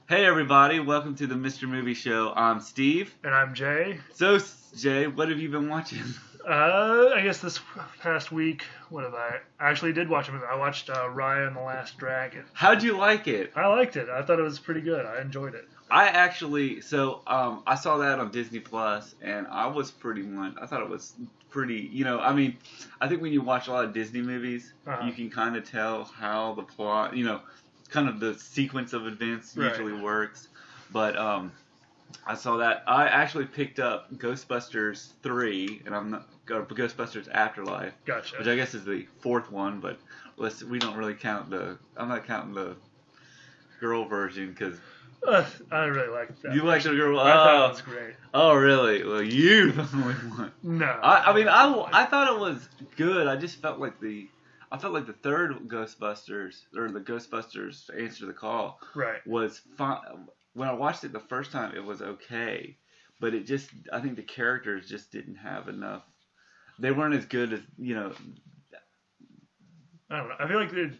Hey everybody, welcome to the Mr. Movie Show. I'm Steve. And I'm Jay. So, Jay, what have you been watching? I guess this past week, what have I actually did watch a movie. I watched Raya and the Last Dragon. How'd you like it? I liked it. I thought it was pretty good. I enjoyed it. I saw that on Disney Plus, and I thought it was pretty, I think when you watch a lot of Disney movies, you can kind of tell how the plot, kind of the sequence of events usually works. But I saw that. I actually picked up Ghostbusters 3, and Ghostbusters Afterlife. Gotcha. Which I guess is the fourth one, but we don't really count I'm not counting the girl version because. I really liked that. You liked the girl? I thought it was great. Oh, really? Well, you the only one. No. I thought it was good. I just felt like the third Ghostbusters, or the Ghostbusters Answer the Call, was fun. When I watched it the first time, it was okay, but I think the characters just didn't have enough. They weren't as good as, I don't know. I feel like it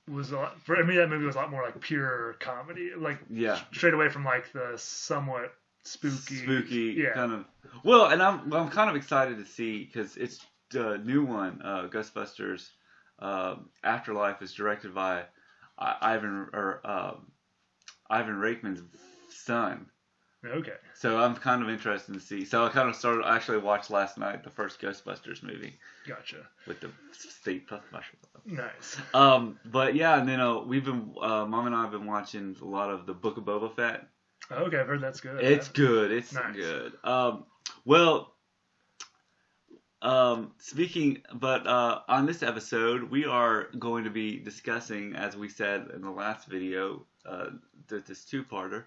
was for me, that movie was a lot more like pure comedy, like straight away from like the somewhat spooky kind of. Well, and I'm kind of excited to see because it's the new one, Ghostbusters Afterlife, is directed by Ivan Reitman's son. Okay. So I'm kind of interested to see. So I actually watched last night the first Ghostbusters movie. Gotcha. With the Stay Puft Marshmallow. Nice. But yeah, and then Mom and I have been watching a lot of the Book of Boba Fett. Okay, I've heard that's good. It's good. It's nice. Good. On this episode, we are going to be discussing, as we said in the last video, this two-parter,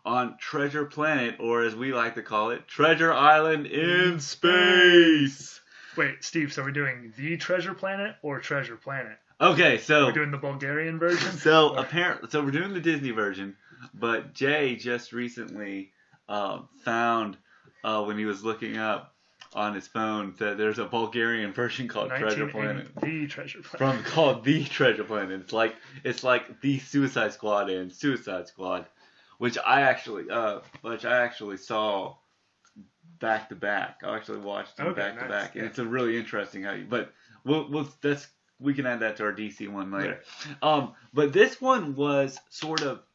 on Treasureplanet, or as we like to call it, Treasure Island in Space. Wait, Steve, so we're doing the Treasureplanet or Treasure Planet? Okay, so we're doing the Bulgarian version? So we're doing the Disney version, but Jay just recently found, when he was looking up on his phone, that there's a Bulgarian version called Treasureplanet. The Treasureplanet. Called the Treasureplanet. It's like the Suicide Squad and Suicide Squad, which I actually saw back to back. I actually watched them back to back, and it's a really interesting but we can add that to our DC one later. Right. But this one was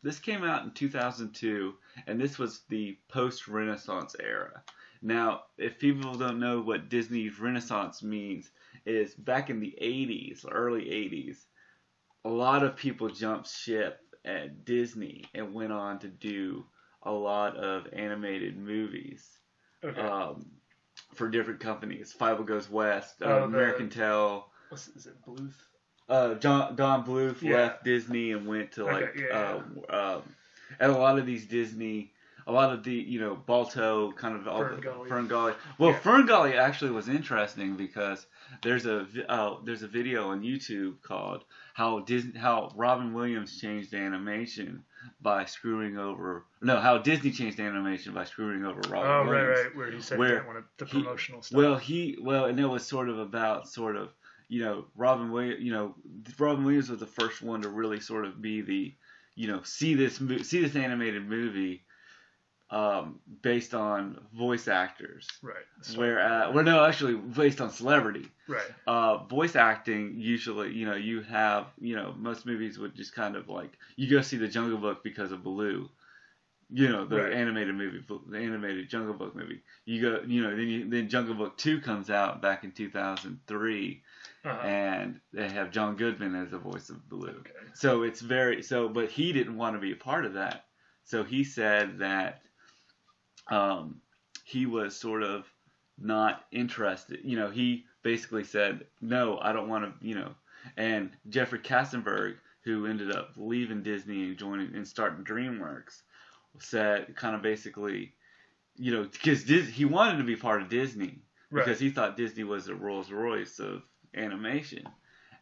this came out in 2002, and this was the post-Renaissance era. Now, if people don't know what Disney's Renaissance means, is back in the 80s, early 80s, a lot of people jumped ship at Disney and went on to do a lot of animated movies for different companies. Five Goes West, American Tail. Is it Bluth? Don Bluth left Disney and went to and a lot of these Disney. A lot of the, Balto, kind of all Ferngully. Well, Ferngully actually was interesting because there's a video on YouTube called how Robin Williams changed animation by screwing over. No, how Disney changed animation by screwing over Robin Williams. Right, where he said he didn't want the promotional stuff. And it was about Robin Williams was the first one to really sort of be the, see this animated movie. Based on voice actors, right? Actually based on celebrity, right? Voice acting usually, you have, most movies would just kind of like you go see the Jungle Book because of Baloo, animated movie, the animated Jungle Book movie. You go, then Jungle Book 2 comes out back in 2003. And they have John Goodman as the voice of Baloo. Okay. So it's but he didn't want to be a part of that. So he said that. He was sort of not interested. He basically said, no, I don't want to, and Jeffrey Katzenberg, who ended up leaving Disney and joining and starting DreamWorks, said kind of basically, because he wanted to be part of Disney because he thought Disney was the Rolls Royce of animation.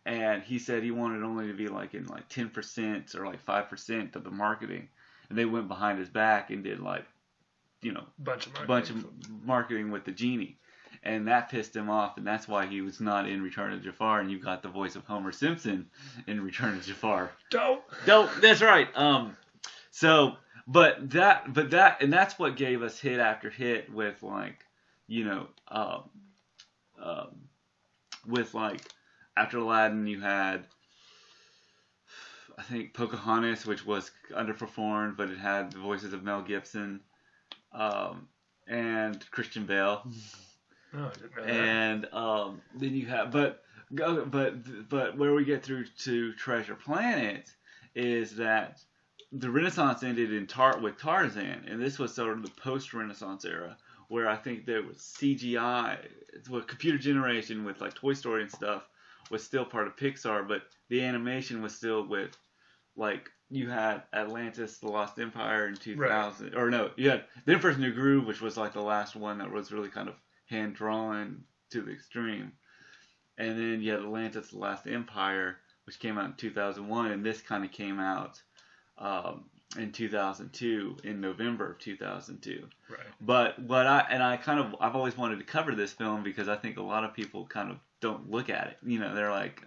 And he said he wanted only to be like in like 10% or like 5% of the marketing. And they went behind his back and did like, bunch of marketing with the genie, and that pissed him off, and that's why he was not in Return of Jafar, and you got the voice of Homer Simpson in Return of Jafar. Dope. That's right. So but that's what gave us hit after hit with like, you know, with like after Aladdin you had, I think, Pocahontas, which was underperformed, but it had the voices of Mel Gibson, and Christian Bale. Oh, I didn't know that. And then you have, but where we get through to Treasure Planet is that the Renaissance ended with Tarzan, and this was sort of the post-Renaissance era, where I think there was CGI, computer generation with like Toy Story and stuff was still part of Pixar, but the animation was still with, like, you had Atlantis, The Lost Empire in 2000, right. Or no, you had The Emperor's New Groove, which was like the last one that was really kind of hand drawn to the extreme, and then you had Atlantis, The Last Empire, which came out in 2001, and this kind of came out in 2002, in November of 2002. Right. But I've always wanted to cover this film because I think a lot of people kind of don't look at it. You know, they're like,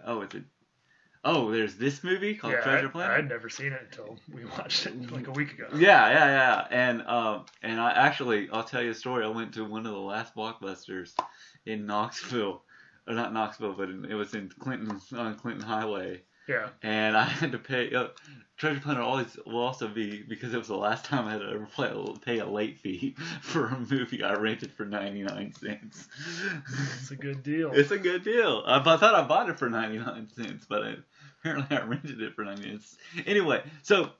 there's this movie called Treasure Planet. I'd never seen it until we watched it like a week ago. Yeah. And I'll tell you a story. I went to one of the last Blockbusters in Knoxville, or not Knoxville, but it was in Clinton, on Clinton Highway. Yeah. And I had to pay. Treasure Planet will also be, because it was the last time I had to ever pay a late fee for a movie I rented for 99 cents. It's a good deal. It's a good deal. I thought I bought it for 99 cents, but apparently I rented it for 99 cents. Anyway, so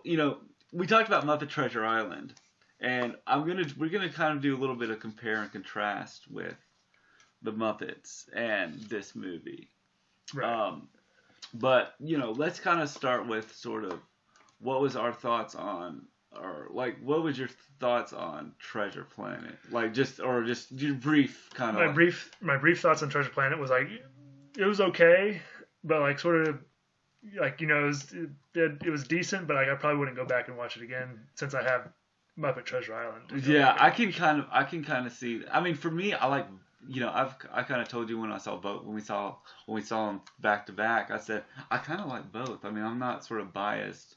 you know, we talked about Muppet Treasure Island, and we're gonna kind of do a little bit of compare and contrast with the Muppets and this movie. Right. But, you know, let's kind of start with sort of what was our thoughts on, or like, what was your thoughts on Treasure Planet? Like, just your brief kind of. My brief thoughts on Treasure Planet was like, it was okay, but like sort of, like, you know, it was decent, but like, I probably wouldn't go back and watch it again since I have Muppet Treasure Island. Yeah, I can kind of see. I mean, for me, I like. You know, I kind of told you when we saw them back to back. I said I kind of like both. I mean, I'm not sort of biased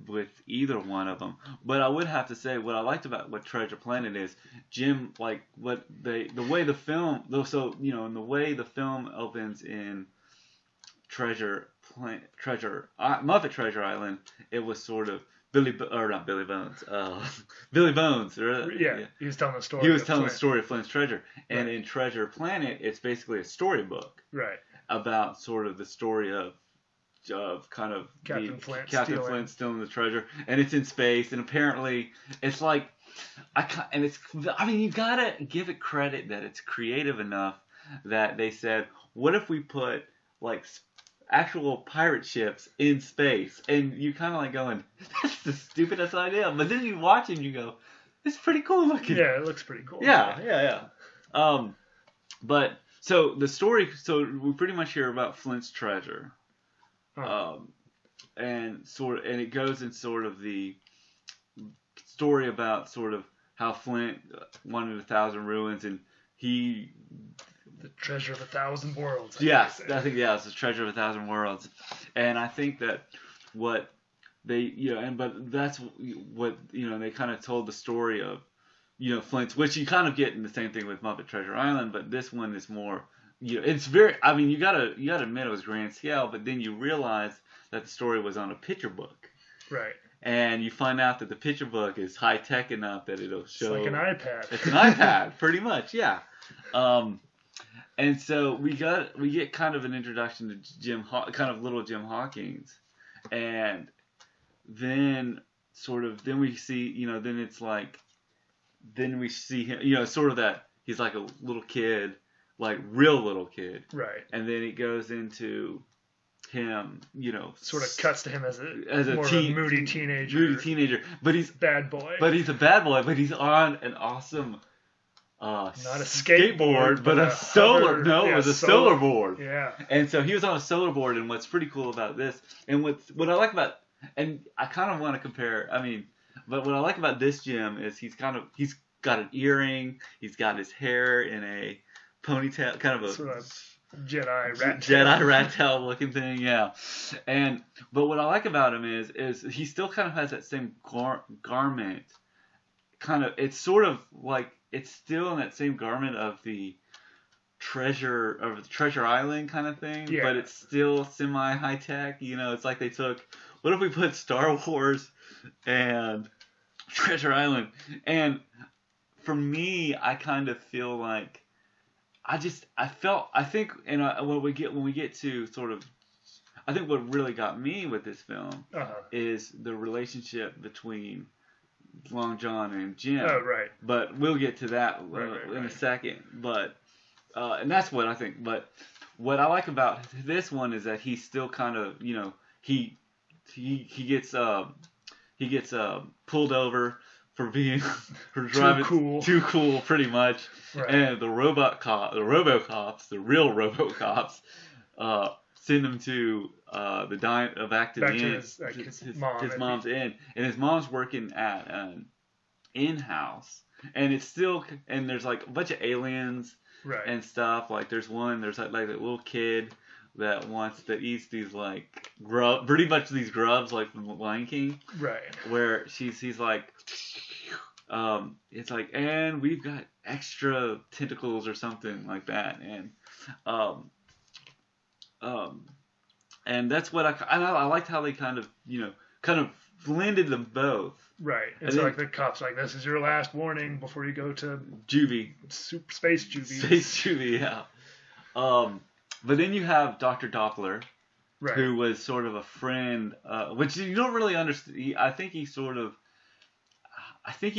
with either one of them. But I would have to say what I liked about what Treasure Planet is, Jim, like the way the film, so you know, and the way the film opens in Muppet Treasure Island, it was sort of Billy Bones. Yeah, he was telling the story. He was telling the story of Flint's treasure, and in Treasure Planet, it's basically a storybook, right, about sort of the story of kind of Captain Flint stealing the treasure, and it's in space, and apparently it's like I mean, you gotta give it credit that it's creative enough that they said, what if we put like actual pirate ships in space, and you kind of like going, that's the stupidest idea, but then you watch it and you go, it's pretty cool looking. Yeah, it looks pretty cool. Yeah. But so the story, so we pretty much hear about Flint's treasure, and it goes in sort of the story about sort of how Flint wanted 1,000 ruins, and the treasure of 1,000 worlds. Yes, I think it's the treasure of 1,000 worlds, and I think that what they, you know, but that's what, you know, they kind of told the story of, you know, Flint's, which you kind of get in the same thing with Muppet Treasure Island, but this one is more, you know, it's very, I mean, you gotta admit it was grand scale, but then you realize that the story was on a picture book, right? And you find out that the picture book is high tech enough that it'll show. It's like an iPad. It's an iPad, pretty much, yeah. And so we get kind of an introduction to kind of little Jim Hawkins, and then we see, you know, then we see him, you know, sort of that he's like a little kid, like real little kid, right? And then it goes into him, you know, sort of cuts to him as a moody teenager, but he's bad boy, but he's a bad boy, but he's on an awesome. Not a skateboard, but a solar. No, it was a solar board. Yeah. And so he was on a solar board, and what's pretty cool about this, and what I like about, and I kind of want to compare. I mean, but what I like about this Jim is he's got an earring, he's got his hair in a ponytail, kind of a Jedi rat tail looking thing, yeah. But what I like about him is he still kind of has that same garment. Kind of, it's sort of like it's still in that same garment of the Treasure Island kind of thing, yeah. but it's still semi high tech. It's like they took. What if we put Star Wars and Treasure Island? And for me, I kind of feel like I think, and when we get to sort of, I think what really got me with this film is the relationship between Long John and Jim. Oh, right. But we'll get to that in a second. But and that's what I think. But what I like about this one is that he's still kind of, he gets pulled over for driving too cool, pretty much. Right. And the real RoboCops, send him to back to his mom's inn, and his mom's working at an in-house, and there's like a bunch of aliens and stuff. Like there's like a little kid that eats these like pretty much these grubs like from the Lion King, right? Where he's like, it's like, and we've got extra tentacles or something like that, and that's what I liked how they kind of blended them both. Right. It's like the cops like, this is your last warning before you go to juvie. Space juvie. Space juvie, yeah. But then you have Dr. Doppler, who was sort of a friend, which you don't really understand. I think he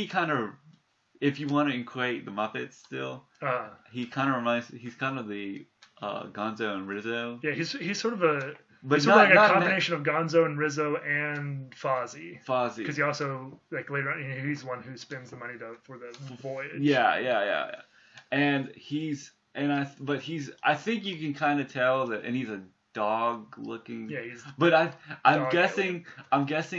kind of, if you want to equate the Muppets still, he's kind of the Gonzo and Rizzo. Yeah, he's sort of a... But he's sort of like a combination of Gonzo and Rizzo and Fozzie. Because he also, like later on, he's the one who spends the money for the voyage. Yeah. And I think you can kind of tell that, and he's a dog looking. Yeah, he's. But I'm guessing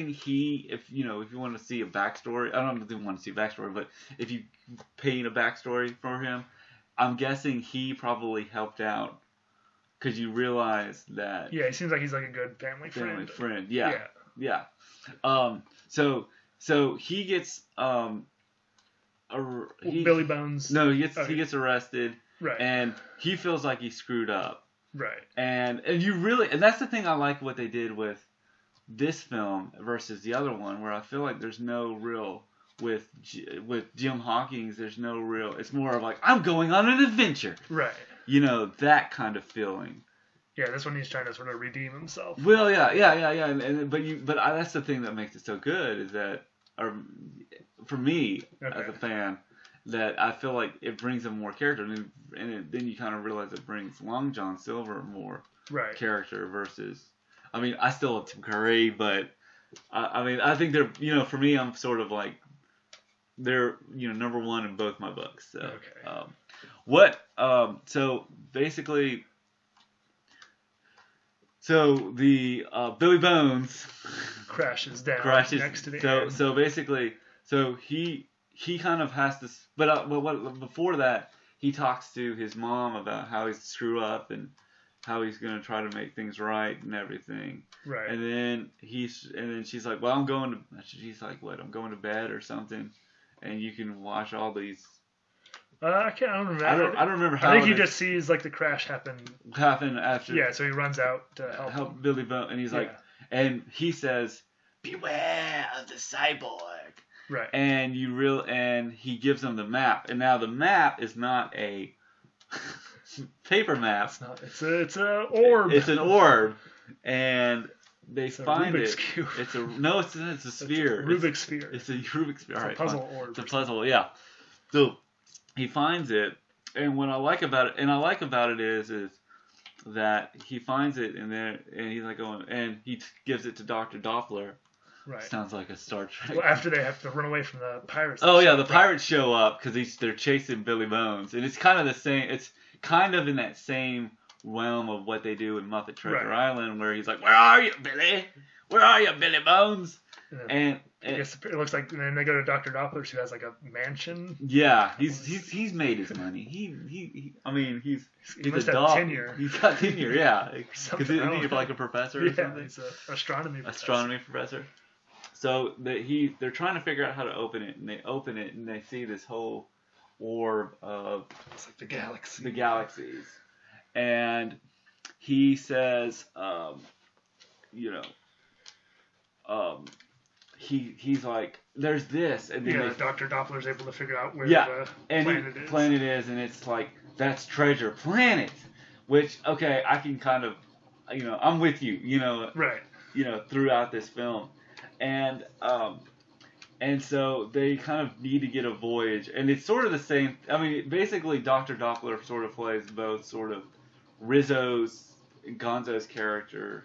he, if you want to see a backstory, I don't even want to see a backstory, but if you paint a backstory for him, I'm guessing he probably helped out. Because you realize that... Yeah, he seems like he's like a good family friend. Yeah. So he gets... Billy Bones. No, he gets arrested. Right. And he feels like he screwed up. Right. And you really... And that's the thing I like what they did with this film versus the other one, where I feel like there's no real... With Jim Hawkins, there's no real... It's more of like, I'm going on an adventure. Right. That kind of feeling. Yeah, this one he's trying to sort of redeem himself. Well, yeah. But that's the thing that makes it so good is that, for me as a fan, that I feel like it brings him more character, and then you kind of realize it brings Long John Silver more character versus. I mean, I still love Tim Curry, but I think they're for me, I'm sort of like they're number one in both my books. So, so basically, the Billy Bones crashes next to the end. So basically, he kind of has to, but before that, he talks to his mom about how he's screwed up and how he's gonna try to make things right and everything. Right. And then she's like, well, I'm going to bed or something, and you can watch all these. I don't remember. I don't remember how. I think he just sees like the crash happen after. Yeah, so he runs out to help Billy Bones, and he's like, and he says, "Beware of the cyborg." Right. And and he gives them the map, and now the map is not a paper map. It's not. It's a orb. It's an orb, and they find Rubik's it. Cube. It's a sphere. Rubik's sphere. It's a Rubik's sphere. It's a puzzle orb. It's a puzzle. Yeah. So he finds it, and what I like about it is that he finds it, and he's like going, and he gives it to Dr. Doppler. Right. Sounds like a Star Trek. Well, after they have to run away from the pirates. Oh yeah, the pirates show up because they're chasing Billy Bones, and it's kind of the same. It's kind of in that same realm of what they do in Muppet Treasure Island, where he's like, "Where are you, Billy? Where are you, Billy Bones?" Yeah. I guess it looks like, and then they go to Dr. Doppler's, who has like a mansion. Yeah, he's made his money. He I mean, he's must a have dog. tenure. He's got tenure, yeah. Because isn't he like a professor or Yeah, something? he's an astronomy professor. Astronomy professor. So they're trying to figure out how to open it, and they open it, and they see this whole orb of it's like the galaxy. The galaxies, and he says, he's like, there's this, and then Dr. Doppler's able to figure out where the planet is, and it's like, that's Treasureplanet, which, okay, I can kind of, I'm with you, right, throughout this film, and so they kind of need to get a voyage, and it's sort of the same. I mean, basically, Dr. Doppler sort of plays both sort of Gonzo's character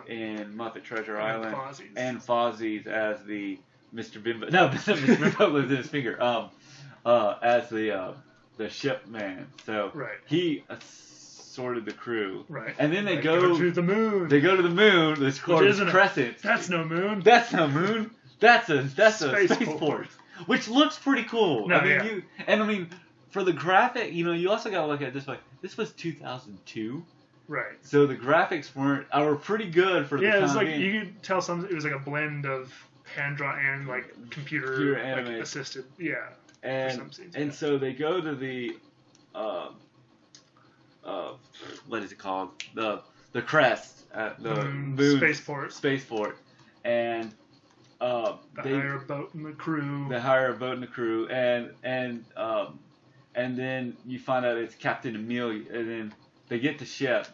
in Muppet Treasure Island, and Fozzie's as the Mr. Bimbo. No, Mr. Bimbo lives in his finger. As the ship man. So he sorted the crew. Right. And then they go to the moon. They go to the moon. It's called Crescent. That's no moon. That's no moon. That's a spaceport, which looks pretty cool. No, I mean, for the graphic, you also got to look at it this way. This was 2002. Right. So the graphics were pretty good for the time. Yeah, it was like you could tell it was like a blend of hand drawn and like computer assisted. Yeah. And so they go to the what is it called? The crest at the moon spaceport, and they hire a boat and the crew. They hire a boat and the crew, and then you find out it's Captain Amelia, and then they get the ship.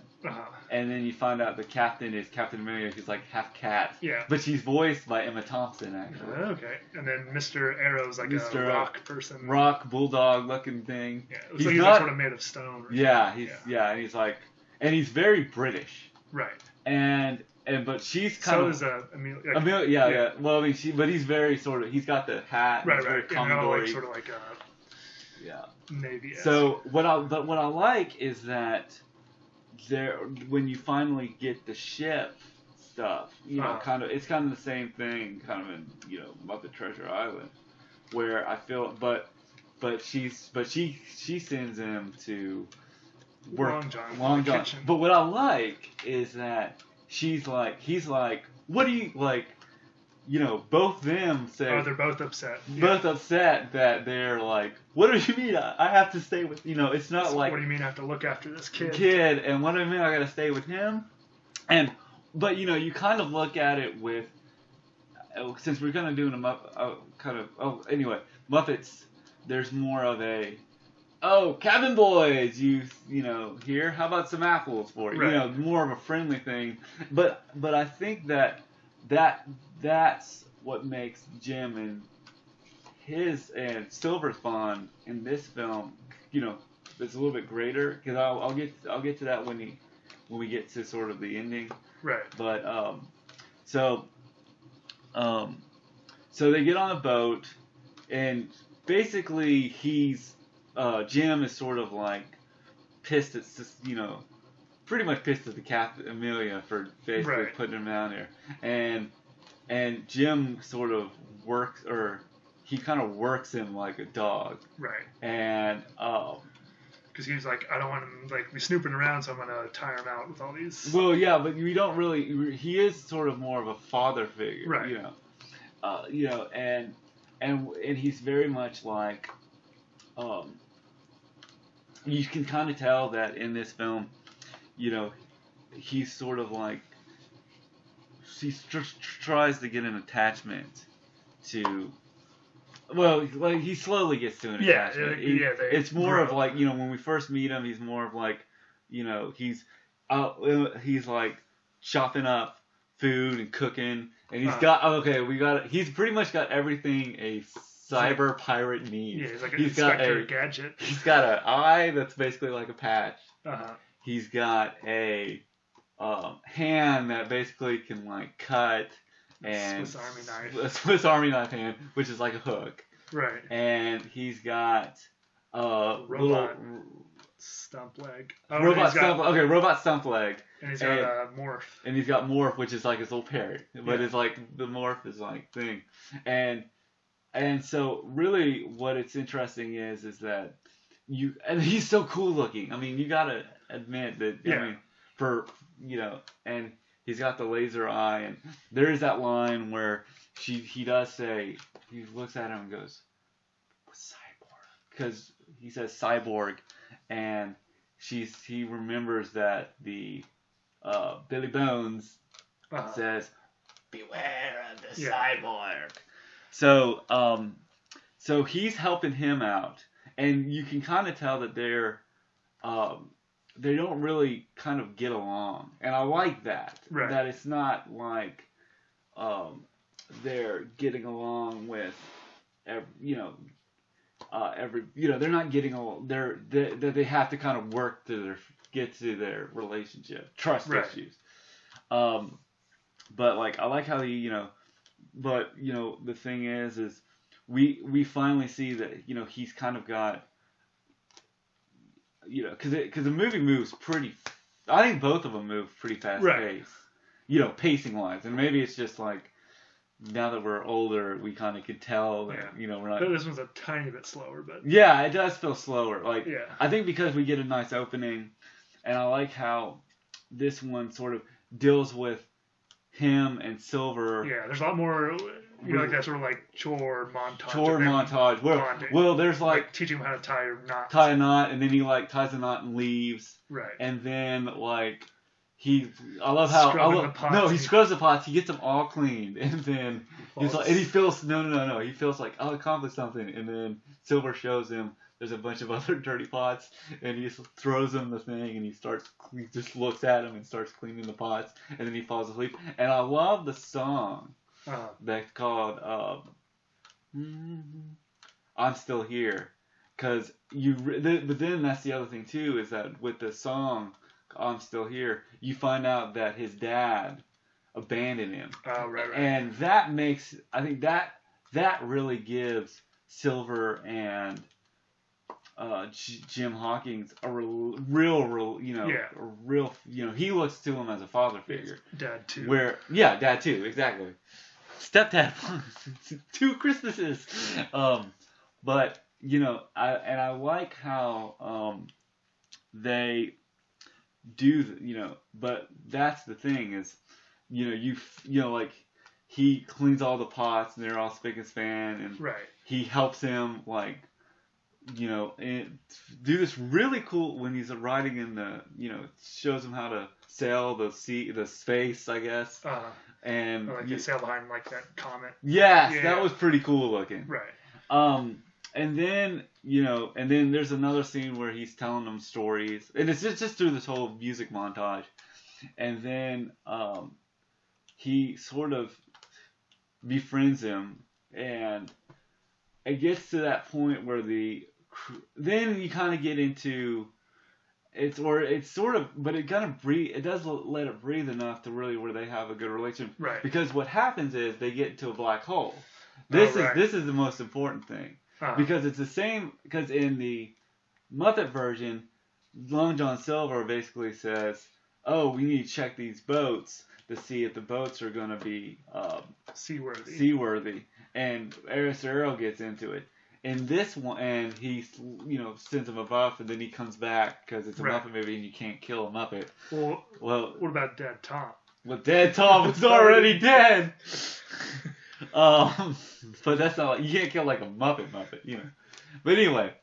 And then you find out the captain is Captain Amelia, who's like half cat. Yeah. But she's voiced by Emma Thompson, actually. Okay. And then Mr. Arrow's like a rock person. Rock, bulldog looking thing. Yeah. It looks like he's like sort of made of stone. And he's like, and he's very British. Right. But she's kind of. So is Amelia. Amelia, yeah. Well, I mean, but he's very sort of. He's got the hat. Right. Very Like sort of like Navy. So what I like is that when you finally get the ship stuff, it's kind of the same thing, kind of in Muppet Treasure Island, where I feel, but she sends him to work Long John. But what I like is that he's like, what do you like? Both them say. Oh, they're both upset. Both upset that they're like, what do you mean I have to stay with, it's not so like. What do you mean I have to look after this kid? And what do you mean I gotta stay with him? But you kind of look at it with, since we're kind of doing Muppets, there's more of a, cabin boys, here, how about some apples for you? Right. More of a friendly thing. But I think that's what makes Jim and Silver's bond in this film, it's a little bit greater, because I'll get to that when we get to sort of the ending. Right. But so they get on a boat, and basically Jim is sort of like pissed at pretty much pissed at the Captain Amelia for basically putting him down there, and Jim sort of works him like a dog. Right. And because he's like, I don't want him be snooping around, so I'm gonna tire him out with all these. Well, yeah, but you don't really. He is sort of more of a father figure, right? And he's very much like. You can kind of tell that in this film, he's sort of like. He tries to get an attachment to. Well, like he slowly gets to an attachment. It's more of like when we first meet him, he's more of like he's like chopping up food and cooking, and he's pretty much got everything a cyber pirate needs. Yeah, he's like an Inspector Gadget. He's got an eye that's basically like a patch. He's got a hand that basically can like cut. And Swiss Army knife. A Swiss Army knife hand, which is like a hook. Right. And he's got little Stump Leg. Robot Stump Leg. And he's got Morph. And he's got Morph, which is like his little parrot, but it's like the Morph is like thing, and so really what it's interesting is that and he's so cool looking. I mean, you gotta admit that. I mean, for and he's got the laser eye, and there is that line where he does say, he looks at him and goes, cyborg, because he says cyborg, and he remembers that the Billy Bones says, beware of the cyborg. So he's helping him out, and you can kind of tell that they don't really kind of get along, and I like that. Right. That it's not like they're getting along with they're not getting along. They have to kind of work to get to their relationship, trust issues. But like I like how but the thing is we finally see that he's kind of got because the movie moves pretty. I think both of them move pretty fast paced, pacing wise, and maybe it's just like now that we're older, we kind of could tell that we're not. But this one's a tiny bit slower, but yeah, it does feel slower. Like I think because we get a nice opening, and I like how this one sort of deals with him and Silver. Yeah, there's a lot more. Like that sort of like chore montage. Well, there's like teaching him how to tie a knot. Tie a knot, and then he like ties a knot and leaves. Right. And then like he scrubs the pots. He gets them all cleaned, and then he's like, and he feels no. He feels like I'll accomplish something, and then Silver shows him there's a bunch of other dirty pots, and he just throws him the thing, and he just looks at him and starts cleaning the pots, and then he falls asleep. And I love the song. That's called I'm Still Here, but then that's the other thing too, is that with the song I'm Still Here, you find out that his dad abandoned him. Oh, right. And that makes, I think that really gives Silver and Jim Hawkins a real, he looks to him as a father figure. Dad too. Dad too, exactly. Stepdad, 2 Christmases. But I like how they do, but that's the thing is, like he cleans all the pots and they're all spick and span, and he helps him like, and do this really cool when he's riding in the, shows him how to sail the space, I guess. And or like they sail behind like that comet. Yes, that was pretty cool looking. Right. And then there's another scene where he's telling them stories, and it's just through this whole music montage, and then he sort of befriends him, and it gets to that point where then you kind of get into. It does let it breathe enough to really where they have a good relationship. Right. Because what happens is they get into a black hole. This is the most important thing. Because it's the same. Because in the Muppet version, Long John Silver basically says, "Oh, we need to check these boats to see if the boats are going to be seaworthy." And Mr. Arrow gets into it. In this one, and he, sends him a buff, and then he comes back because it's a Muppet movie, and you can't kill a Muppet. Well, what about Dead Tom? Well, Dead Tom was already dead. But that's not you can't kill like a Muppet, But anyway,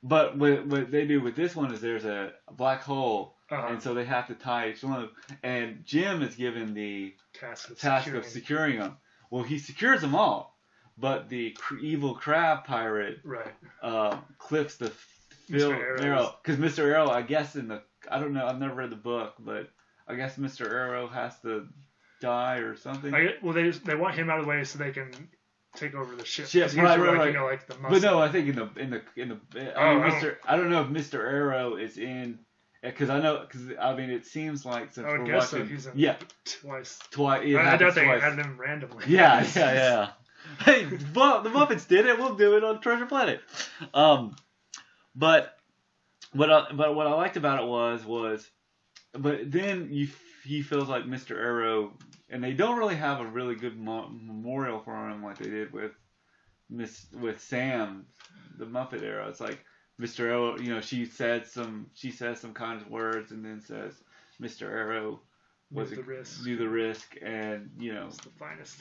but what they do with this one is there's a black hole, and so they have to tie each one. And Jim is given the task of securing them. Well, he secures them all. But the evil crab pirate clips the Arrow, because Mr. Arrow, I guess I don't know, I've never read the book, but I guess Mr. Arrow has to die or something. They want him out of the way so they can take over the ship. Right. Like the but no, I think in the I don't know if Mr. Arrow is in. Because it seems like since we're watching, so. He's in twice. I doubt they had them randomly. Yeah. Hey, the Muppets did it. We'll do it on Treasureplanet. But but what I liked about it was, but then he feels like Mr. Arrow, and they don't really have a really good memorial for him like they did with Sam, the Muppet Arrow. It's like Mr. Arrow, she says some kind of words, and then says Mr. Arrow do the risk, and it's the finest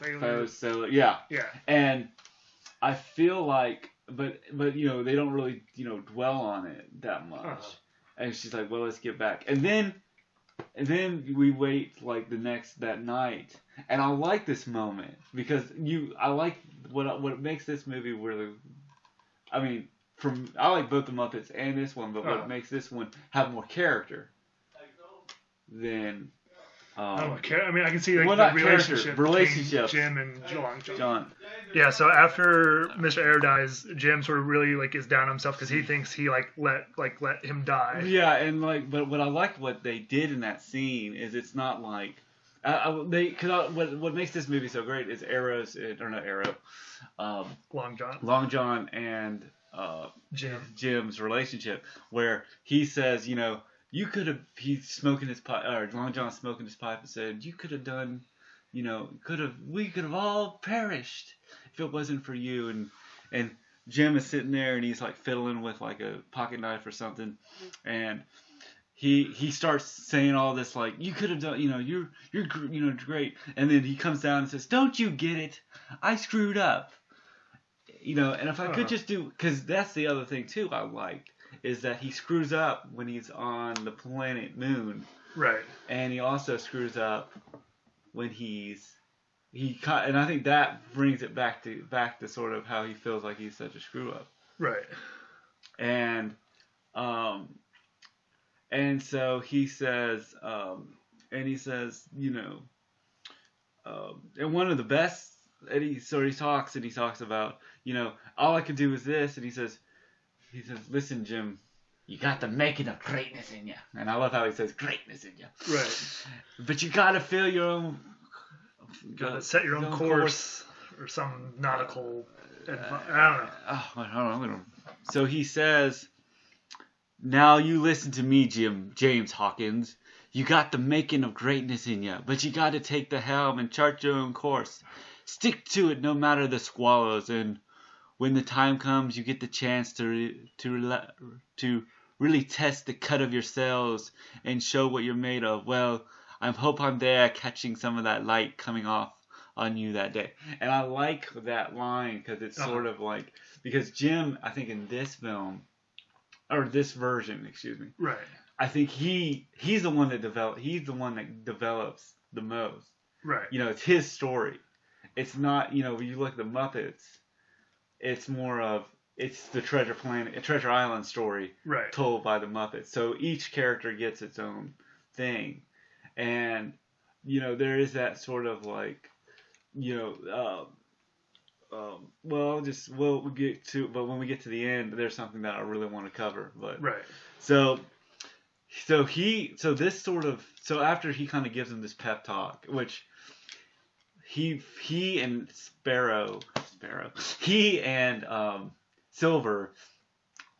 sailor. Yeah. Yeah. And I feel like, but they don't really dwell on it that much. Uh-huh. And she's like, well, let's get back, and then we wait like that night, and I like this moment because I like what makes this movie really. I mean, I like both the Muppets and this one, but what makes this one have more character than. I can see like the relationship between Jim and John. Yeah, so after Mr. Arrow dies, Jim sort of really like is down on himself because he thinks he let him die. Yeah, and but what I like what they did in that scene is it's not like what makes this movie so great is Long John and Jim's relationship, where he says, he's smoking his pipe, or Long John's smoking his pipe, and said, you could have done, we could have all perished if it wasn't for you. And Jim is sitting there and he's like fiddling with like a pocket knife or something, and he starts saying all this like, you could have done, you're great, and then he comes down and says, don't you get it? I screwed up. And if I could just because that's the other thing too I liked, is that he screws up when he's on the planet Moon. Right. And he also screws up when and I think that brings it back to sort of how he feels like he's such a screw up. Right. And so he says, and one of the best, and he talks about, all I can do is this, and he says, listen, Jim, you got the making of greatness in you. And I love how he says greatness in you. Right. But you got to feel your own. Got to set your own course or some nautical. I don't know. So he says, now you listen to me, James Hawkins. You got the making of greatness in you, but you got to take the helm and chart your own course. Stick to it no matter the squallows, and when the time comes, you get the chance to really test the cut of your sails and show what you're made of. Well, I hope I'm there catching some of that light coming off on you that day. And I like that line because it's sort of like, because Jim, I think in this film, or this version, excuse me. Right. I think he's the one that develops the most. Right. It's his story. It's not, when you look at the Muppets, it's more of, it's the Treasure Island story told by the Muppets. So each character gets its own thing. And, there is that sort of like, we'll get to, but when we get to the end, there's something that I really want to cover. But so after he kind of gives him this pep talk, which he and he and Silver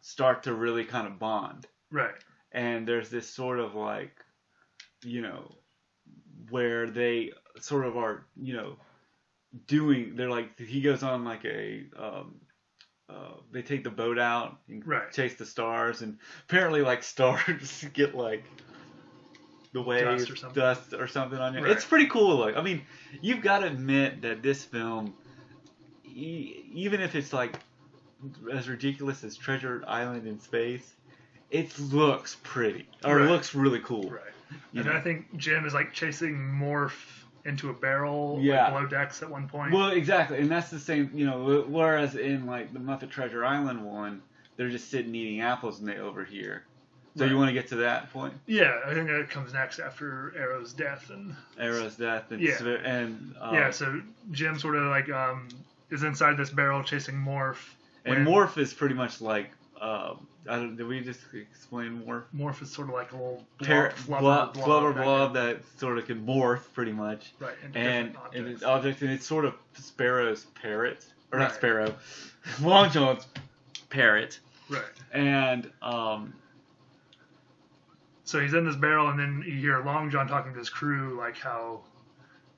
start to really kind of bond. Right. And there's this sort of like, where they sort of are, they're like, he goes on like a, they take the boat out and chase the stars, and apparently like stars get like the waves, dust or something on you. Right. It's pretty cool. Like, I mean, you've got to admit that this film, even if it's like as ridiculous as Treasure Island in space, it looks pretty, or it looks really cool. Right. And I think Jim is like chasing Morph into a barrel like below decks at one point. Well, exactly, and that's the same. Whereas in like the Muppet Treasure Island one, they're just sitting eating apples and they overhear. So you want to get to that point? Yeah, I think that comes next after Arrow's death and. So Jim sort of like is inside this barrel chasing Morph. And Morph is pretty much like. Did we just explain Morph? Morph is sort of like a little flubber blob that sort of can morph pretty much. Right. And it's objects, and it's sort of Sparrow's parrot, or not Sparrow, Long John's parrot. Right. And So he's in this barrel, and then you hear Long John talking to his crew, like how,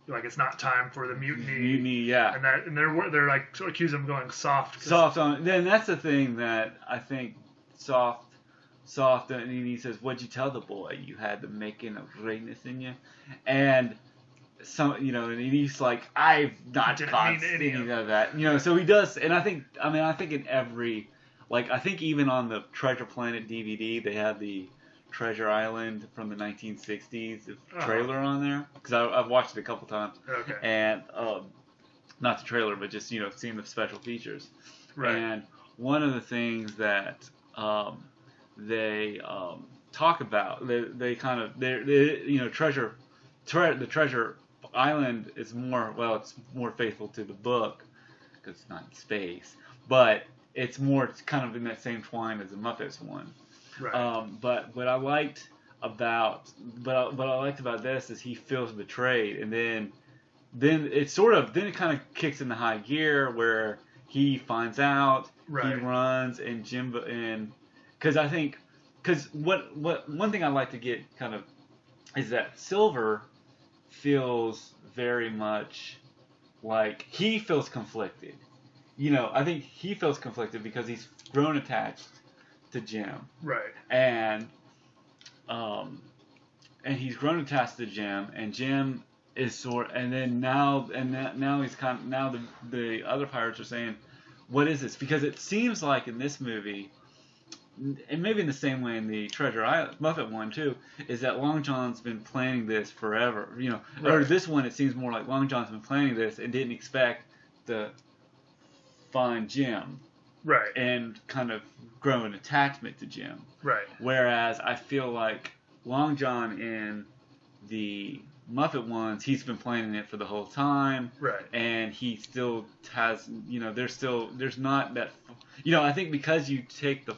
like it's not time for the mutiny. Mutiny, yeah. And they're like sort of accuse him of going soft. Soft on. Then that's the thing that I think soft, and he says, "What'd you tell the boy? You had the making of greatness in you," and some, you know, and he's like, "I've not caught any of that," you know. So he does, and I think in every, like, I think even on the Treasureplanet DVD, they had the Treasure Island from the 1960s trailer on there, because I've watched it a couple times. Okay. And not the trailer, but just, you know, seeing the special features. Right. And one of the things that they talk about, they you know, the Treasure Island is more, well, it's more faithful to the book because it's not in space, but it's kind of in that same twine as the Muppets one. Right. But what I liked about this is he feels betrayed, and then it kind of kicks into high gear where he finds out, right. He runs, and Jimbo, and because one thing I like to get kind of is that Silver feels very much like he feels conflicted. You know, I think he feels conflicted because he's grown attached to Jim. Right. And he's grown attached to Jim, and Jim is now the other pirates are saying, what is this? Because it seems like in this movie, and maybe in the same way in the Treasure Island Muppet one too, is that Long John's been planning this forever. You know, right. Or this one, it seems more like Long John's been planning this and didn't expect to find Jim. Right. And kind of grow an attachment to Jim. Right. Whereas I feel like Long John in the Muppet ones, he's been planning it for the whole time. Right. And he still has, you know, there's not that, you know, I think because you take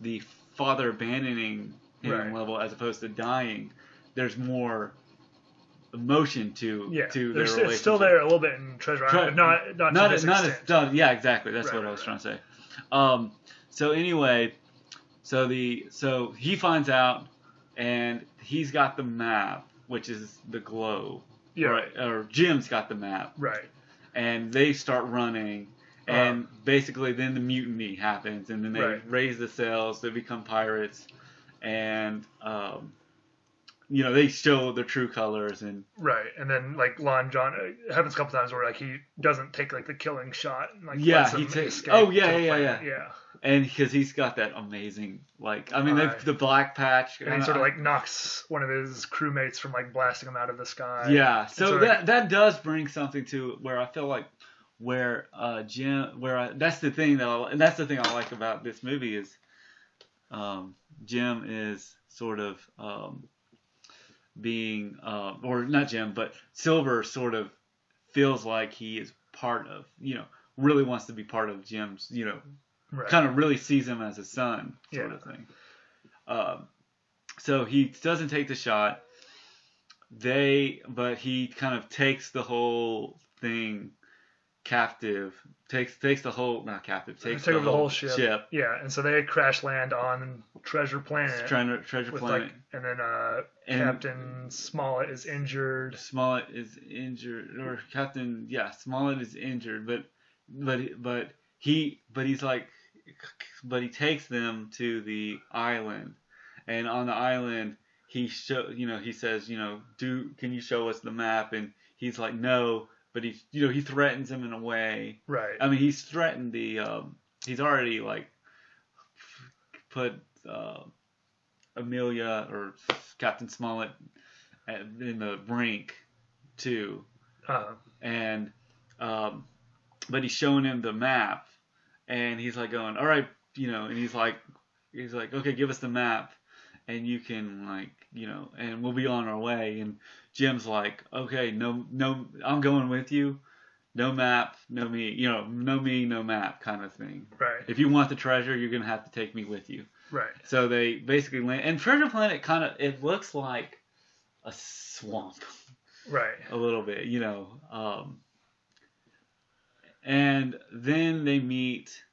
the father abandoning him right. level as opposed to dying, there's more emotion to their relationship. It's still there a little bit in Treasure Island, but not to this extent. Yeah, exactly. That's what I was trying to say. So anyway, so he finds out, and he's got the map, which is the globe. Yeah. Right, or Jim's got the map. Right. And they start running, and basically then the mutiny happens, and then they raise the sails, they become pirates, and you know, they show their true colors, and right, and then like Lon John, it happens a couple times where like he doesn't take like the killing shot, and, like he takes. Oh yeah. And because he's got that amazing, like, I mean, the black patch, and he sort of like knocks one of his crewmates from like blasting him out of the sky. Yeah, so that does bring something to where I feel like Jim, that's the thing I like about this movie is, Jim is sort of being, or not Jim, but Silver sort of feels like he is part of, you know, really wants to be part of Jim's, you know, kind of really sees him as a son sort of thing. So he doesn't take the shot. But he kind of takes the whole thing captive. Takes the whole, not captive. Takes over the whole ship. Yeah, and so they crash land on Treasureplanet. Treasureplanet. Like, and then Captain Smollett is injured. Smollett is injured, but he takes them to the island, and on the island he says, you know, can you show us the map? And he's like, no. But he threatens him in a way. Right. I mean, he's threatened he's already like put Amelia or Captain Smollett in the brink too. And but he's showing him the map, and he's like going, all right, you know, and he's like, okay, give us the map, and you can, like, you know, and we'll be on our way. And Jim's like, okay, no, I'm going with you. No map, no me, you know, no me, no map kind of thing. Right. If you want the treasure, you're going to have to take me with you. Right. So they basically land, and Treasureplanet it looks like a swamp. Right. A little bit, you know. And then they meet,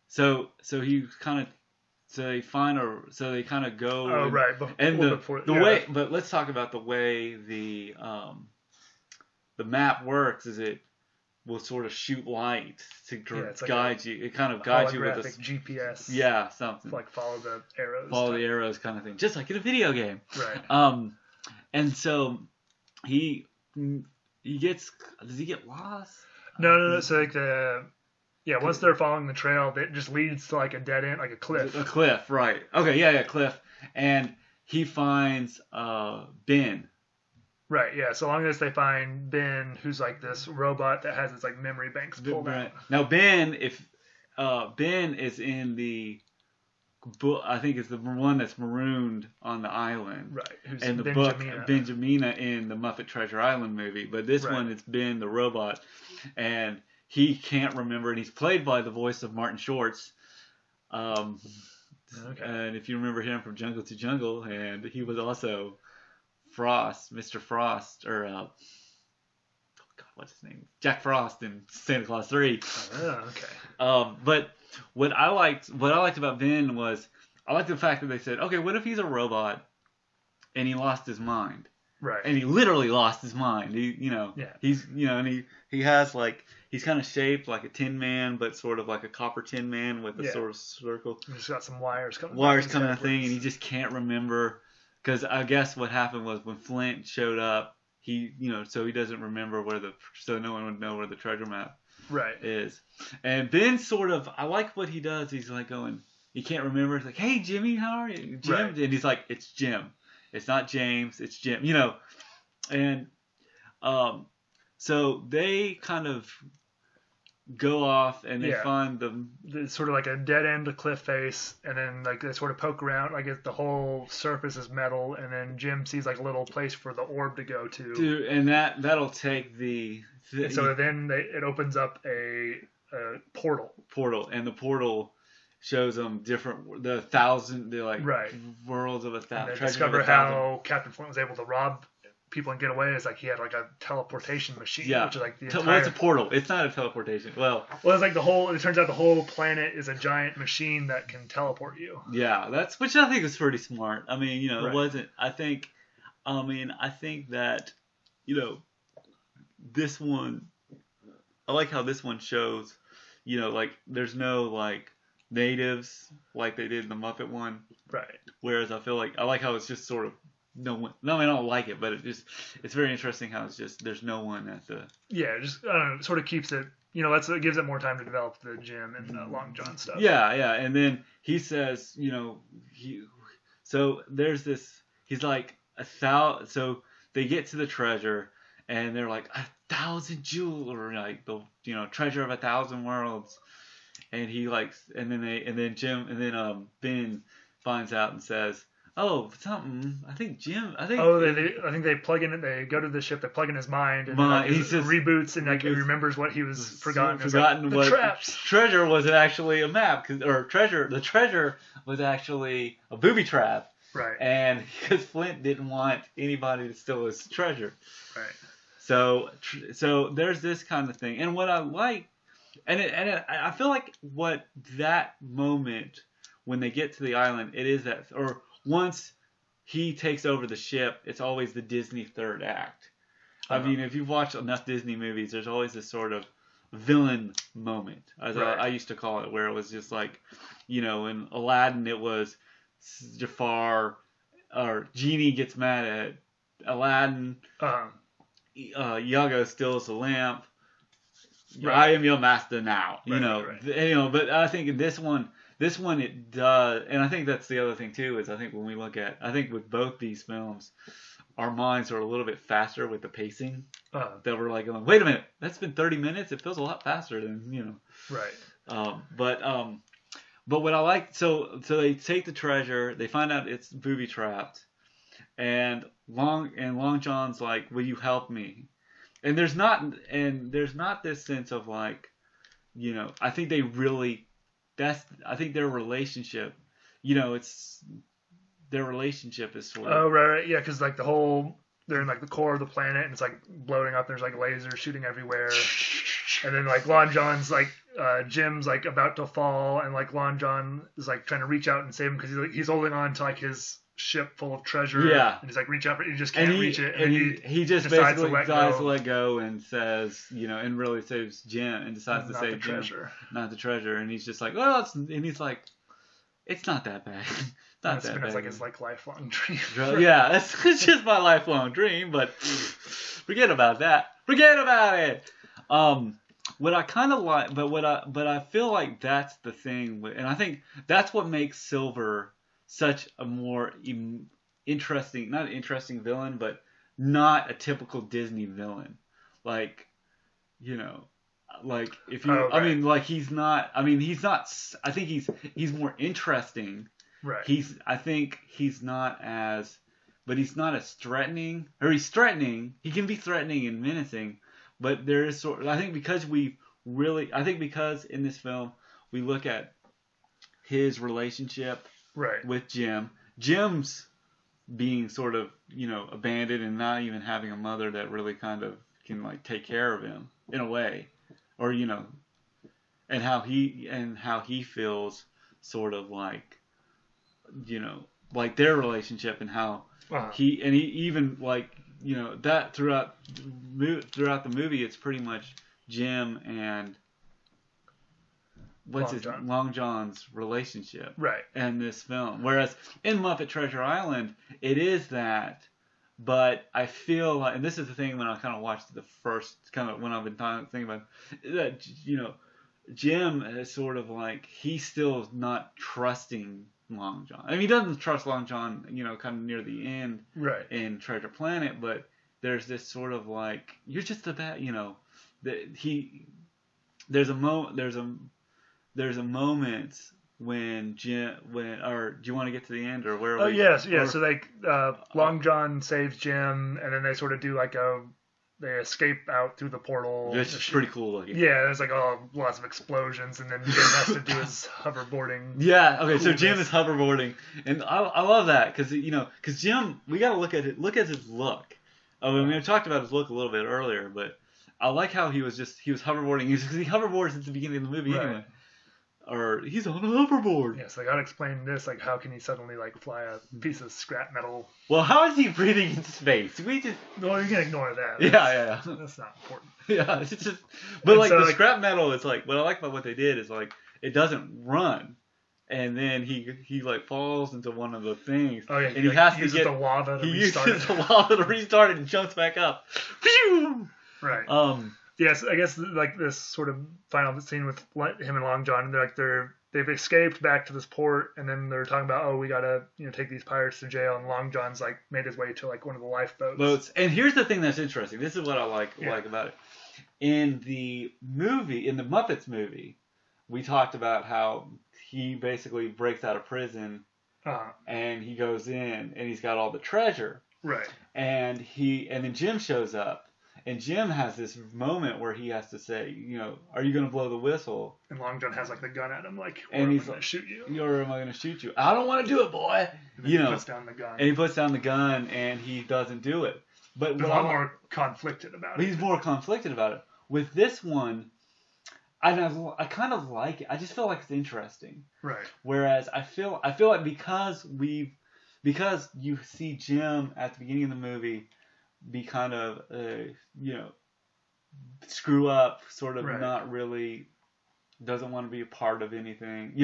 so he kind of so they find so they kind of go. Oh, right. And the way, but let's talk about the way the map works. Is it will sort of shoot light to guide you. It kind of guides you with a GPS. Yeah, something. Like follow the arrows. Follow the arrows kind of thing. Just like in a video game. Right. And so he gets, does he get lost? No. So like once they're following the trail, it just leads to like a dead end, like a cliff. A cliff, right. Okay, yeah, cliff. And he finds Ben. Right, yeah. So long as they find Ben, who's like this robot that has its like memory banks pulled out. Now Ben, Ben is in the, I think it's the one that's marooned on the island. Right. Who's in the Benjamina. book Benjamina in the Muppet Treasure Island movie, but this one it's Ben the robot, and he can't remember, and he's played by the voice of Martin Shorts. Okay. And if you remember him from Jungle to Jungle, and he was also Frost, Mr. Frost, or God, what's his name? Jack Frost in Santa Claus 3. Oh, okay. But what I liked about Ben was I liked the fact that they said, okay, what if he's a robot and he lost his mind? Right. And he literally lost his mind. He's and he has like he's kind of shaped like a Tin Man, but sort of like a copper Tin Man with a sort of circle. He's got some wires coming. Out thing, and he just can't remember. Because I guess what happened was when Flint showed up, he so he doesn't remember so no one would know where the treasure map is. And Ben sort of, I like what he does. He's like going, he can't remember. He's like, hey Jimmy, how are you, Jim? Right. And he's like, it's Jim. It's not James. It's Jim. And so they kind of go off and they find it's sort of like a dead end cliff face, and then like they sort of poke around. I guess the whole surface is metal, and then Jim sees like a little place for the orb to go to. Dude, and that'll take so then it opens up a portal. And the portal shows them worlds of 1,000. And they discover how Captain Flint was able to rob people and get away. Is like he had like a teleportation machine, which is like the entire... Well, it's a portal. It's not a teleportation. Well, it's like it turns out the whole planet is a giant machine that can teleport you. Yeah, which I think is pretty smart. I mean, Right. It wasn't. I think that, this one. I like how this one shows, like there's no like natives like they did in the Muppet one. Right. Whereas I like how it's just sort of no one. No, I don't like it, but it's very interesting how it's just there's no one at the. Yeah, just I don't know, sort of keeps it. It gives it more time to develop the Jim and the Long John stuff. Yeah, and then he says, so there's this. He's like 1,000. So they get to the treasure, and they're like 1,000 jewels, or like the treasure of 1,000 worlds, and he likes, and then Ben finds out and says, oh, something. I think Jim. I think. Oh, I think they plug in. They go to the ship. They plug in his mind, and then he just reboots, and he remembers what he was forgotten. Forgotten what traps. Treasure wasn't actually a map, the treasure was actually a booby trap. Right. And because Flint didn't want anybody to steal his treasure. Right. So there's this kind of thing, and what I like, I feel like what that moment when they get to the island, it is that, or once he takes over the ship, it's always the Disney third act. I mean, if you've watched enough Disney movies, there's always this sort of villain moment, as I used to call it, where it was just like, in Aladdin, it was Jafar or Genie gets mad at Aladdin. Iago steals the lamp. Right. I am your master now. Right. But I think in this one it does, and I think that's the other thing too. Is I think when we look at, I think with both these films, our minds are a little bit faster with the pacing. That we're like going, wait a minute, that's been 30 minutes. It feels a lot faster than Right. But what I like, so they take the treasure, they find out it's booby trapped, and Long John's like, will you help me? And there's not this sense of like, I think they really, I think their relationship, their relationship is sort of. Oh, right, yeah, because like they're in like the core of the planet, and it's like blowing up. There's like lasers shooting everywhere. And then like Lon John's like Jim's like about to fall, and like Lon John is like trying to reach out and save him because he's holding on to like his ship full of treasure. Yeah. And he's like reach out, but he just can't reach it. And he just basically decides to let go and says, and really saves Jim and decides to save Jim, not the treasure. And he's just like, well, and he's like, it's not that bad. Not that bad. It's like his like lifelong dream. Yeah, it's just my lifelong dream, but forget about that. Forget about it. What I kind of like, but I feel like that's the thing, and I think that's what makes Silver such a more interesting, not interesting villain, but not a typical Disney villain. Like, like if you, I mean, like he's not. I think he's more interesting. Right. I think he's not as, but he's not as threatening. Or he's threatening. He can be threatening and menacing, but there is I think because in this film we look at his relationship with Jim. Jim's being sort of, abandoned and not even having a mother that really kind of can like take care of him in a way, or and how he feels throughout the movie it's pretty much Jim and Long John's relationship in this film, whereas in Muppet Treasure Island it is that, but I feel like, and this is the thing when I kind of watched the first when I've been thinking about it, that Jim is sort of like he's still not trusting Long John. I mean, he doesn't trust Long John, kind of near the end in Treasure Planet, but there's this sort of like, you're just a bad, there's a moment when or do you want to get to the end, or where are we? Yes. So like Long John saves Jim, and then they sort of do like they escape out through the portal. Which is pretty cool looking. Yeah, there's like lots of explosions, and then Jim has to do his hoverboarding. Yeah, okay, coolness. So Jim is hoverboarding, and I love that because Jim, we gotta look at his look. I mean, we talked about his look a little bit earlier, but I like how he was hoverboarding. He hoverboards at the beginning of the movie anyway. Or he's on a hoverboard. Yeah, so I gotta explain this. Like, how can he suddenly like fly a piece of scrap metal? Well, how is he breathing in space? No, you can ignore that. Yeah. That's not important. Yeah, it's just. But like the scrap metal, it's like what I like about what they did is like it doesn't run, and then he like falls into one of the things. Oh yeah, and he has to get the lava to restart. He uses the lava to restart it and jumps back up. Phew! Right. Yes, I guess like this sort of final scene with him and Long John, they've escaped back to this port, and then they're talking about, we gotta take these pirates to jail, and Long John's like made his way to like one of the lifeboats. And here's the thing that's interesting. This is what I like about it. In the Muppets movie, we talked about how he basically breaks out of prison, and he goes in and he's got all the treasure. Right. And then Jim shows up. And Jim has this moment where he has to say, are you going to blow the whistle? And Long John has like the gun at him, like, or am I going to shoot you? Or am I going to shoot you? I don't want to do it, boy. And then he puts down the gun. And he puts down the gun, and he doesn't do it. But he's a lot more conflicted about it. He's more conflicted about it. With this one, I kind of like it. I just feel like it's interesting. Right. Whereas I feel like because you see Jim at the beginning of the movie be kind of, screw up, sort of not really, doesn't want to be a part of anything,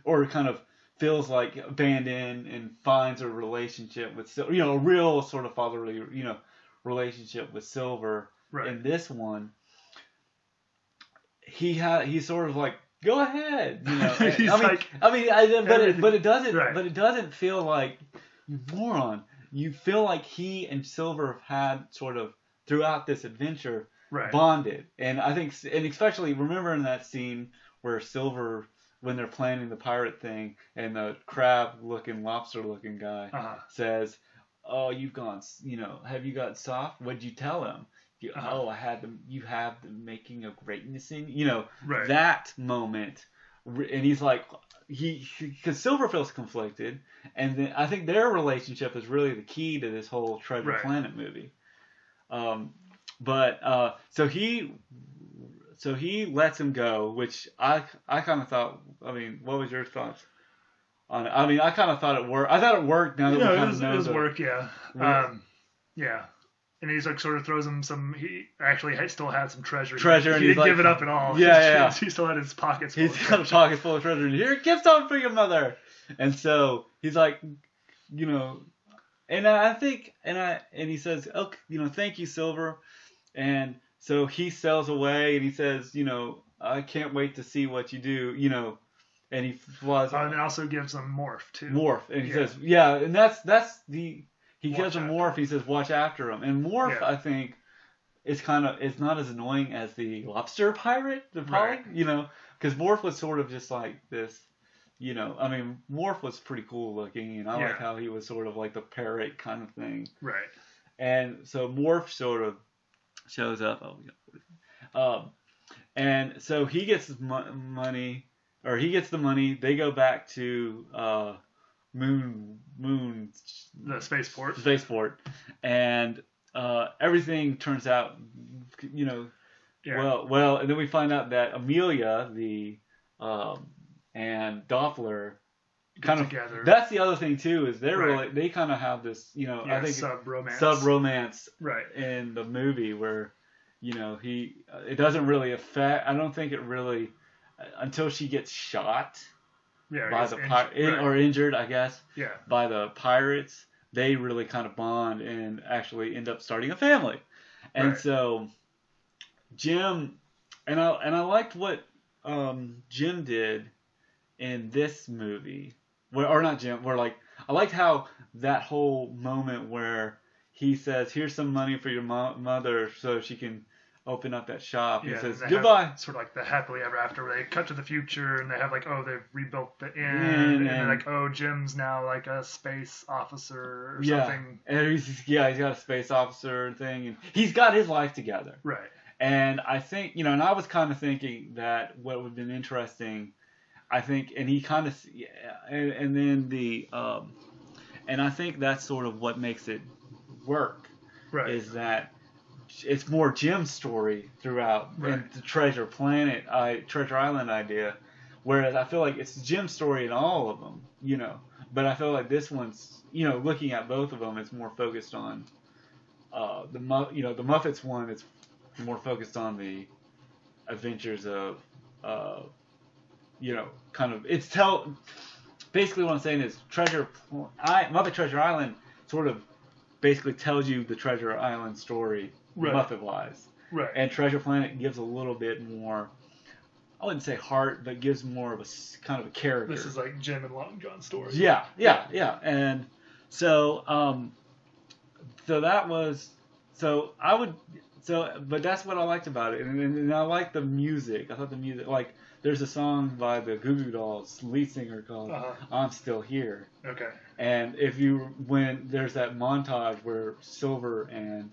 or kind of feels like abandoned and finds a relationship with, a real sort of fatherly, relationship with Silver. Right. In this one, he's sort of like, go ahead, but it doesn't feel like, you moron. You feel like he and Silver have had sort of throughout this adventure bonded, and I think, and especially remember in that scene where Silver, when they're planning the pirate thing, and the crab-looking, lobster-looking guy says, "Oh, have you gotten soft? What'd you tell him? Oh, you have the making of greatness in that moment." And he's like, because Silver feels conflicted, and then I think their relationship is really the key to this whole Treasure Planet movie. So so he lets him go, which I kind of thought. I mean, what was your thoughts on it? I mean, I kind of thought it worked. I thought it worked. Now that we kind of know it was work. Yeah. Yeah. And he's like sort of throws him some. He actually still had some treasure. And he didn't give it up at all. Yeah. He still had his pockets. He's got a pocket full of treasure. Here, give some for your mother. And so he's like, you know, and I think, and he says, okay, you know, thank you, Silver. And so he sails away, and he says, you know, I can't wait to see what you do, you know. And he flies. And it also gives him Morph too. Morph, and he says, yeah, and that's the. He gives him Morph. He says, "Watch after him." And Morph, I think, is it's not as annoying as the lobster pirate, right. you know, because Morph was sort of just like this, you know. I mean, Morph was pretty cool looking, and I like how he was sort of like the parrot kind of thing. Right. And so Morph sort of shows up. And so he gets his money, or he gets the money. They go back to Moon the spaceport, and everything turns out, you know, well, and then we find out that Amelia and Doppler kind of together. That's the other thing too, is they kind of have this, you know, I think sub romance right in the movie where, you know, it doesn't really affect. I don't think it really until she gets shot. By the or injured, I guess. Yeah. By the pirates, they really kind of bond and actually end up starting a family. And so Jim, and I liked what Jim did in this movie. I liked how that whole moment where he says, "Here's some money for your mother so she can open up that shop." He says goodbye. Sort of like the happily ever after, where they cut to the future and they have like, oh, they've rebuilt the inn, and they're like, oh, Jim's now like a space officer or something. And he's got a space officer thing, and he's got his life together. Right. And I think, you know, and I was kind of thinking that what would have been interesting, I think, and he kind of, and then and I think that's sort of what makes it work. Right. Is that it's more Jim's story throughout in the Treasure Island idea, whereas I feel like it's Jim's story in all of them, you know. But I feel like this one's, you know, looking at both of them, it's more focused on the Muppets one. It's more focused on the adventures of, you know, kind of basically what I'm saying is Muppet Treasure Island sort of basically tells you the Treasure Island story. Muppet-wise. Right. And Treasure Planet gives a little bit more, I wouldn't say heart, but gives more of a kind of a character. This is like Jim and Long John's story. Yeah. And so, but that's what I liked about it. And I liked the music. I thought the music, like, there's a song by the Goo Goo Dolls lead singer called I'm Still Here. Okay. And when there's that montage where Silver and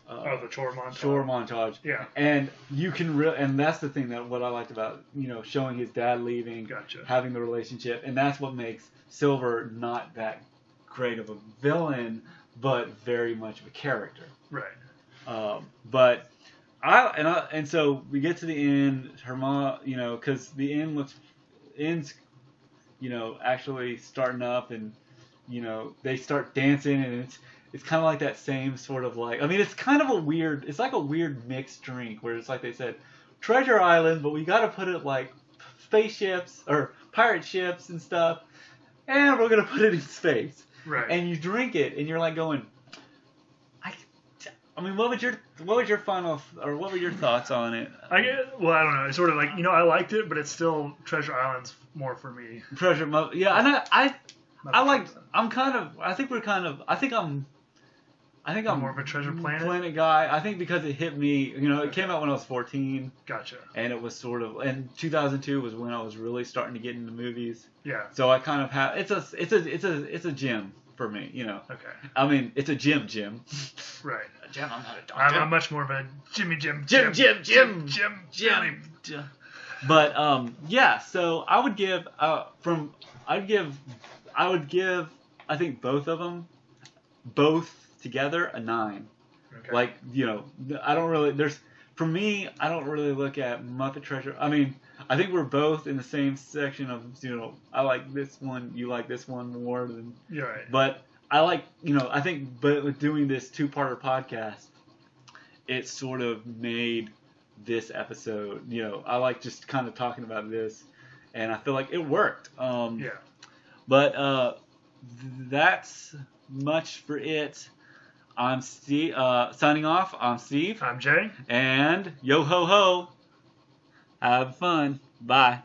the chore montage. Chore montage. Yeah. And you can and that's the thing that what I liked about, you know, showing his dad leaving, having the relationship, and that's what makes Silver not that great of a villain, but very much of a character. Right. But so we get to the end. Her mom, you know, because the end's, you know, actually starting up, and you know they start dancing, and it's kind of like that same sort of like, I mean, it's kind of it's like a weird mixed drink where it's like they said, Treasure Island, but we got to put it like spaceships or pirate ships and stuff, and we're going to put it in space. Right. And you drink it, and you're like going, I mean, what was your final, or what were your thoughts on it? I don't know. It's sort of like, you know, I liked it, but it's still Treasure Island's more for me. Yeah, and I think I'm more of a Treasure Planet guy. I think because it hit me, you know, it came out when I was 14. Gotcha. And it was sort of, and 2002 was when I was really starting to get into movies. Yeah. So I kind of have, it's a gym for me, you know. Okay. I mean, it's a gym. Right. Gym, I'm not a doctor. I'm much more of a Jimmy Jim. But yeah, so I would give I think both of them, both together, a 9. Okay. Like, you know, I don't really, for me, I don't really look at Muppet Treasure. I mean, I think we're both in the same section of, I like this one, you like this one more than. You're right. But I like, I think, but with doing this two-parter podcast, it sort of made this episode, I like just kind of talking about this, and I feel like it worked. Yeah. But that's much for it. I'm Steve. Signing off. I'm Steve. I'm Jay. And yo ho ho. Have fun. Bye.